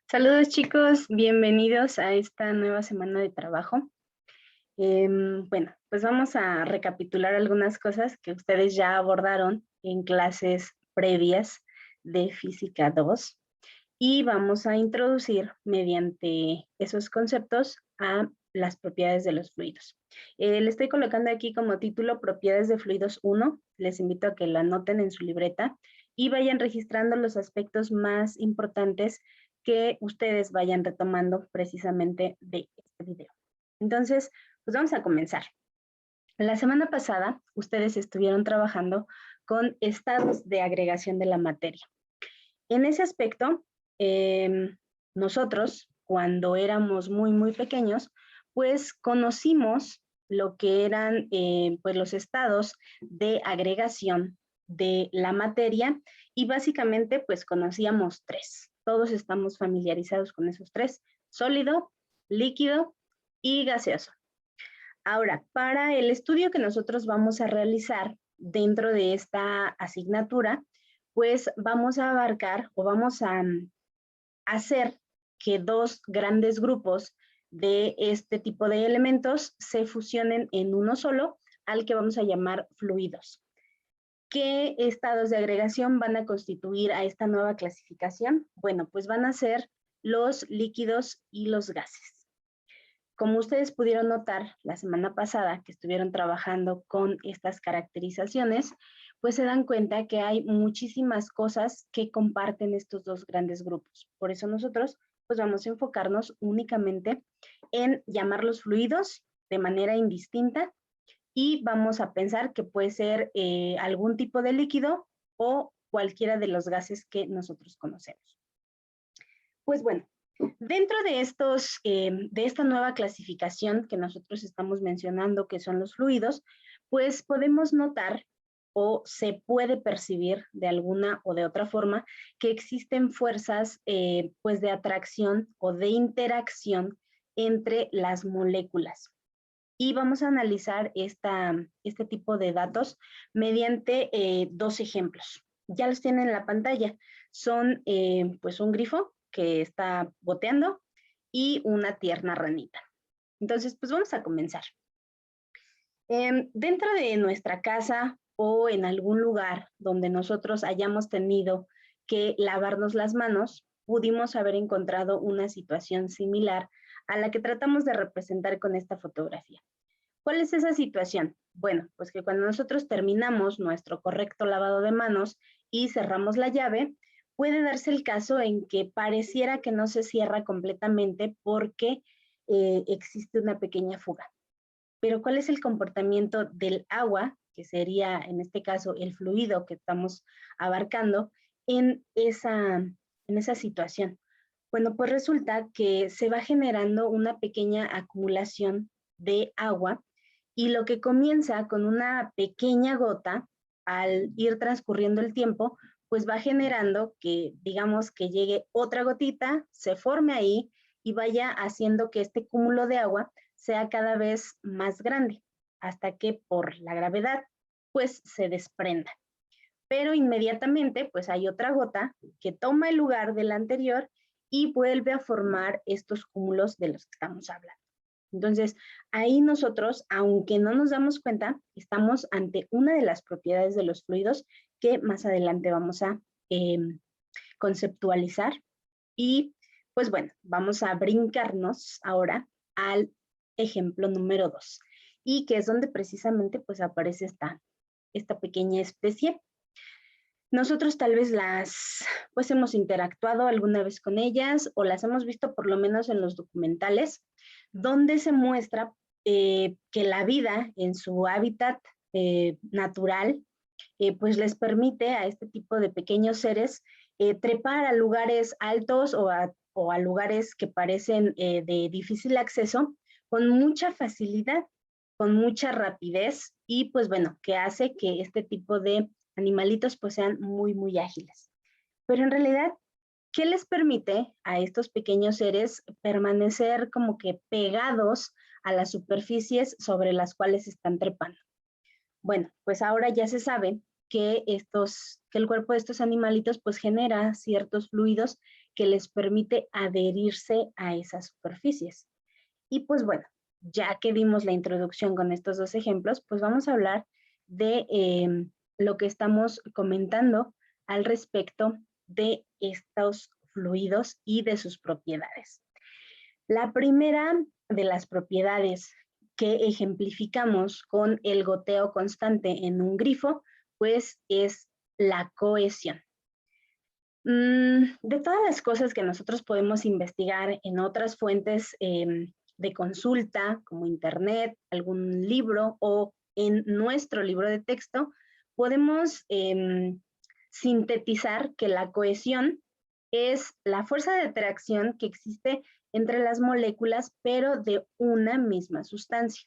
Saludos chicos, bienvenidos a esta nueva semana de trabajo. Bueno, pues vamos a recapitular algunas cosas que ustedes ya abordaron en clases previas de Física 2 y vamos a introducir mediante esos conceptos a las propiedades de los fluidos. Le estoy colocando aquí como título Propiedades de fluidos 1. Les invito a que lo anoten en su libreta y vayan registrando los aspectos más importantes que ustedes vayan retomando precisamente de este video. Entonces, pues vamos a comenzar. La semana pasada, ustedes estuvieron trabajando con estados de agregación de la materia. En ese aspecto, nosotros, cuando éramos muy pequeños, pues conocimos lo que eran pues los estados de agregación de la materia y básicamente pues conocíamos tres. Todos estamos familiarizados con esos tres: sólido, líquido y gaseoso. Ahora, para el estudio que nosotros vamos a realizar dentro de esta asignatura, pues vamos a abarcar o vamos a hacer que dos grandes grupos de este tipo de elementos se fusionen en uno solo, al que vamos a llamar fluidos. ¿Qué estados de agregación van a constituir a esta nueva clasificación? Bueno, pues van a ser los líquidos y los gases. Como ustedes pudieron notar la semana pasada que estuvieron trabajando con estas caracterizaciones, pues se dan cuenta que hay muchísimas cosas que comparten estos dos grandes grupos. Por eso nosotros pues vamos a enfocarnos únicamente en llamarlos fluidos de manera indistinta y vamos a pensar que puede ser algún tipo de líquido o cualquiera de los gases que nosotros conocemos. Pues bueno, dentro de de esta nueva clasificación que nosotros estamos mencionando, que son los fluidos, pues podemos notar o se puede percibir de alguna o de otra forma que existen fuerzas pues de atracción o de interacción entre las moléculas. Y vamos a analizar este tipo de datos mediante dos ejemplos. Ya los tienen en la pantalla. Son pues un grifo que está goteando y una tierna ranita. Entonces, pues vamos a comenzar. Dentro de nuestra casa o en algún lugar donde nosotros hayamos tenido que lavarnos las manos, pudimos haber encontrado una situación similar a la que tratamos de representar con esta fotografía. ¿Cuál es esa situación? Bueno, pues que cuando nosotros terminamos nuestro correcto lavado de manos y cerramos la llave, puede darse el caso en que pareciera que no se cierra completamente porque existe una pequeña fuga. Pero ¿cuál es el comportamiento del agua, que sería en este caso el fluido que estamos abarcando, en esa situación? Bueno, pues resulta que se va generando una pequeña acumulación de agua y lo que comienza con una pequeña gota, al ir transcurriendo el tiempo, pues va generando que, digamos, que llegue otra gotita, se forme ahí y vaya haciendo que este cúmulo de agua sea cada vez más grande, hasta que por la gravedad, pues se desprenda. Pero inmediatamente, pues hay otra gota que toma el lugar de la anterior y vuelve a formar estos cúmulos de los que estamos hablando. Entonces, ahí nosotros, aunque no nos damos cuenta, estamos ante una de las propiedades de los fluidos que más adelante vamos a eh, conceptualizar. Y pues bueno, vamos a brincarnos ahora al ejemplo número 2, y que es donde precisamente pues aparece esta pequeña especie. Nosotros tal vez pues hemos interactuado alguna vez con ellas o las hemos visto por lo menos en los documentales, donde se muestra que la vida en su hábitat natural, pues les permite a este tipo de pequeños seres trepar a lugares altos o a lugares que parecen de difícil acceso con mucha facilidad, con mucha rapidez y pues bueno, que hace que este tipo de animalitos pues sean muy ágiles. Pero en realidad, ¿qué les permite a estos pequeños seres permanecer como que pegados a las superficies sobre las cuales están trepando? Bueno, pues ahora ya se sabe que el cuerpo de estos animalitos pues genera ciertos fluidos que les permite adherirse a esas superficies. Y pues bueno, ya que dimos la introducción con estos dos ejemplos, pues vamos a hablar de lo que estamos comentando al respecto de estos fluidos y de sus propiedades. La primera de las propiedades que ejemplificamos con el goteo constante en un grifo, pues es la cohesión. De todas las cosas que nosotros podemos investigar en otras fuentes de consulta, como internet, algún libro o en nuestro libro de texto, podemos sintetizar que la cohesión es la fuerza de atracción que existe entre las moléculas, pero de una misma sustancia.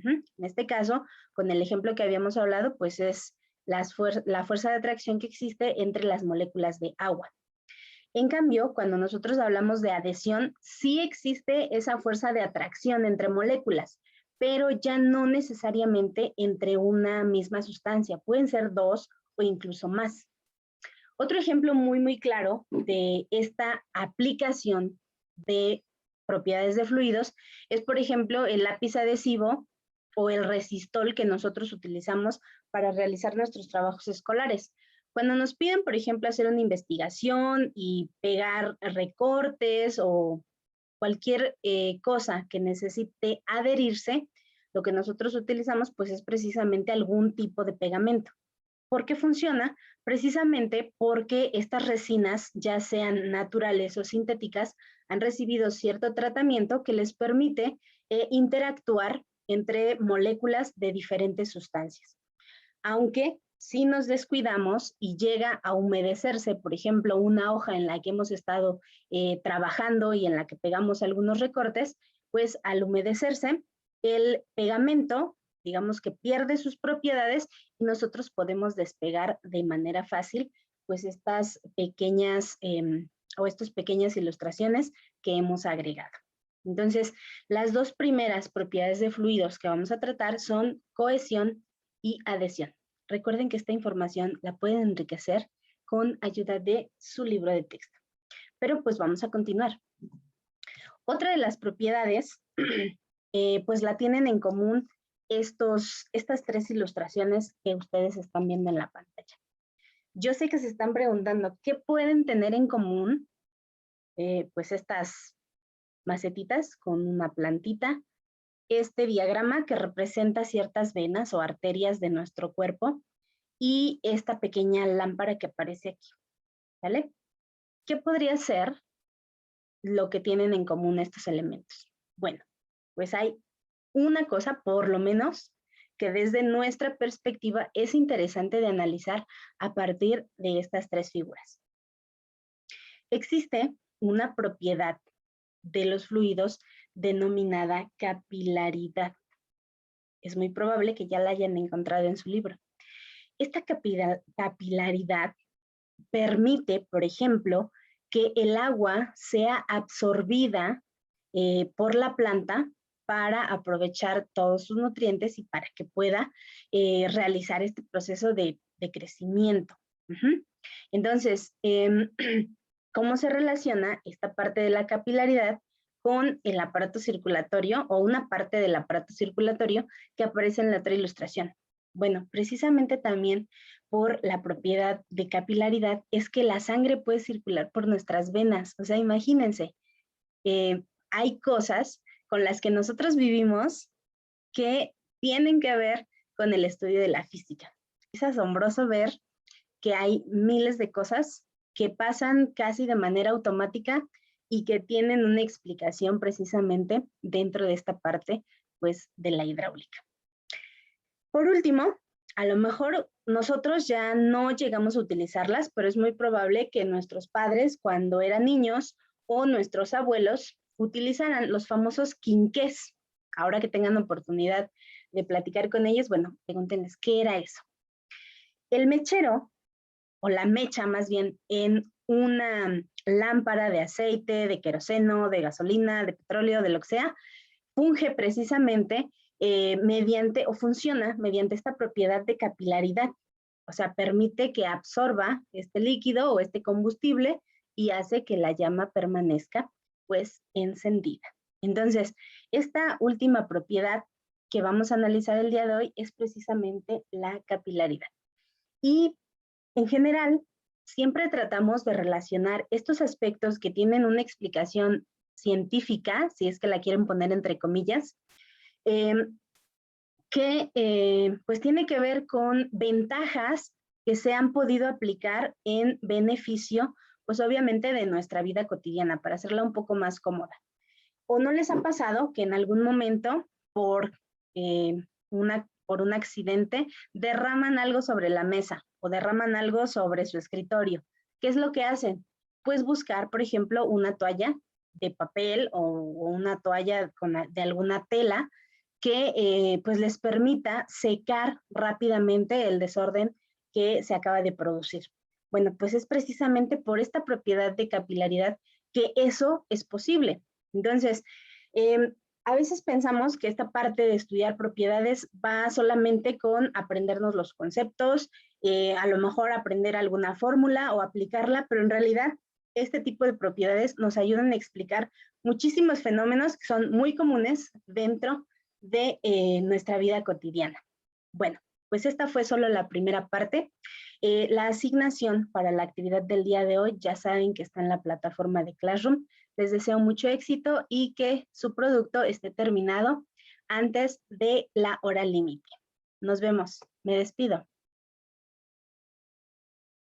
En este caso, con el ejemplo que habíamos hablado, pues es la fuerza de atracción que existe entre las moléculas de agua. En cambio, cuando nosotros hablamos de adhesión, sí existe esa fuerza de atracción entre moléculas, pero ya no necesariamente entre una misma sustancia. Pueden ser dos o incluso más. Otro ejemplo muy claro de esta aplicación de propiedades de fluidos es, por ejemplo, el lápiz adhesivo o el resistol que nosotros utilizamos para realizar nuestros trabajos escolares. Cuando nos piden, por ejemplo, hacer una investigación y pegar recortes o cualquier cosa que necesite adherirse, lo que nosotros utilizamos pues es precisamente algún tipo de pegamento. ¿Por qué funciona? Precisamente porque estas resinas, ya sean naturales o sintéticas, han recibido cierto tratamiento que les permite interactuar entre moléculas de diferentes sustancias. Aunque si nos descuidamos y llega a humedecerse, por ejemplo, una hoja en la que hemos estado trabajando y en la que pegamos algunos recortes, pues al humedecerse, el pegamento, digamos que pierde sus propiedades y nosotros podemos despegar de manera fácil pues estas pequeñas o estas pequeñas ilustraciones que hemos agregado. Entonces, las dos primeras propiedades de fluidos que vamos a tratar son cohesión y adhesión. Recuerden que esta información la pueden enriquecer con ayuda de su libro de texto. Pero pues vamos a continuar. Otra de las propiedades, pues la tienen en común estas tres ilustraciones que ustedes están viendo en la pantalla. Yo sé que se están preguntando, ¿qué pueden tener en común? Pues estas macetitas con una plantita, este diagrama que representa ciertas venas o arterias de nuestro cuerpo y esta pequeña lámpara que aparece aquí, ¿vale? ¿Qué podría ser lo que tienen en común estos elementos? Bueno, pues hay una cosa, por lo menos, que desde nuestra perspectiva es interesante de analizar a partir de estas tres figuras. Existe una propiedad de los fluidos denominada capilaridad. Es muy probable que ya la hayan encontrado en su libro. Esta capilaridad permite, por ejemplo, que el agua sea absorbida por la planta para aprovechar todos sus nutrientes y para que pueda realizar este proceso de crecimiento. Entonces, ¿cómo se relaciona esta parte de la capilaridad con el aparato circulatorio o una parte del aparato circulatorio que aparece en la otra ilustración? Bueno, precisamente también por la propiedad de capilaridad es que la sangre puede circular por nuestras venas. O sea, imagínense, hay cosas con las que nosotros vivimos que tienen que ver con el estudio de la física. Es asombroso ver que hay miles de cosas que pasan casi de manera automática y que tienen una explicación precisamente dentro de esta parte, pues, de la hidráulica. Por último, a lo mejor nosotros ya no llegamos a utilizarlas, pero es muy probable que nuestros padres, cuando eran niños, o nuestros abuelos, utilizaran los famosos quinqués. Ahora que tengan oportunidad de platicar con ellos, bueno, pregúntenles qué era eso. El mechero, o la mecha más bien, en una lámpara de aceite, de queroseno, de gasolina, de petróleo, de lo que sea, funge precisamente funciona mediante esta propiedad de capilaridad. O sea, permite que absorba este líquido o este combustible y hace que la llama permanezca pues encendida. Entonces, esta última propiedad que vamos a analizar el día de hoy es precisamente la capilaridad. Y en general, siempre tratamos de relacionar estos aspectos que tienen una explicación científica, si es que la quieren poner entre comillas, eh, que pues tiene que ver con ventajas que se han podido aplicar en beneficio, pues obviamente de nuestra vida cotidiana, para hacerla un poco más cómoda. ¿O no les ha pasado que en algún momento eh, por un accidente derraman algo sobre la mesa o derraman algo sobre su escritorio? ¿Qué es lo que hacen? Pues buscar, por ejemplo, una toalla de papel o una toalla de alguna tela que pues les permita secar rápidamente el desorden que se acaba de producir. Bueno, pues es precisamente por esta propiedad de capilaridad que eso es posible. Entonces, a veces pensamos que esta parte de estudiar propiedades va solamente con aprendernos los conceptos, a lo mejor aprender alguna fórmula o aplicarla, pero en realidad este tipo de propiedades nos ayudan a explicar muchísimos fenómenos que son muy comunes dentro de nuestra vida cotidiana. Bueno, pues esta fue solo la primera parte. La asignación para la actividad del día de hoy ya saben que está en la plataforma de Classroom. Les deseo mucho éxito y que su producto esté terminado antes de la hora límite. Nos vemos. Me despido.